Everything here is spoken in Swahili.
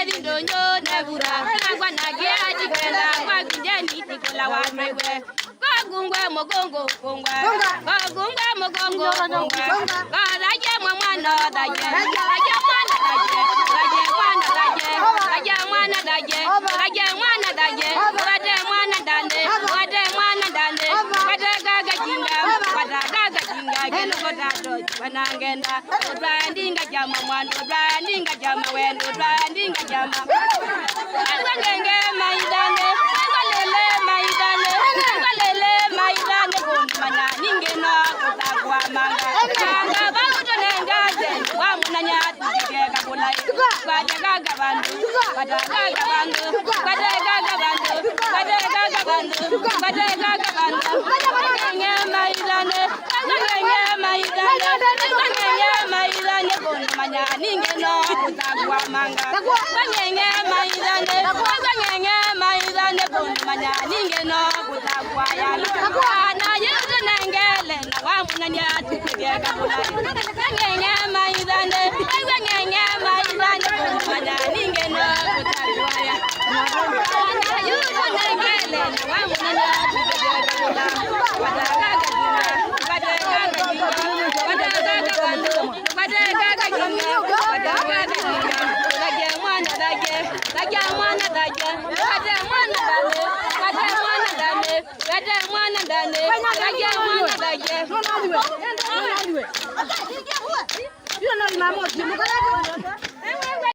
ndonyo nebura agwa na gea dikenda kwa kijeni nikola wa mewe kogungwe mogongo kongwa kogungwe mogongo kongwa kalaje mwana daje daje mwana daje daje mwana daje daje mwana daje daje mwana daje wade mwana dande wade mwana dande wade gaga jinga wade gaga jinga gelo godato wanangenda brandinga jama mwana brandinga jama wendo brandinga jama angenge maidane walele maidane walele maidane kumanya ningena kutakwa manga kanga bamuto nengaje wamunanya tujega kulai badaga bandu badaga bandu badaga bandu badaga bandu badaga bandu angenge maidane angenge maidane angenge maidane kumanya ningena kutakwa manga angenge maidane angenge maidane kumanya ningena kutakwa yana ana yesu nangele na wamunanya tujega kulai angenge maidane angenge maidane kumanya ningena kutakwa yana ana yesu nangele na wamunanya tujega kulai badaga You don't know my mom.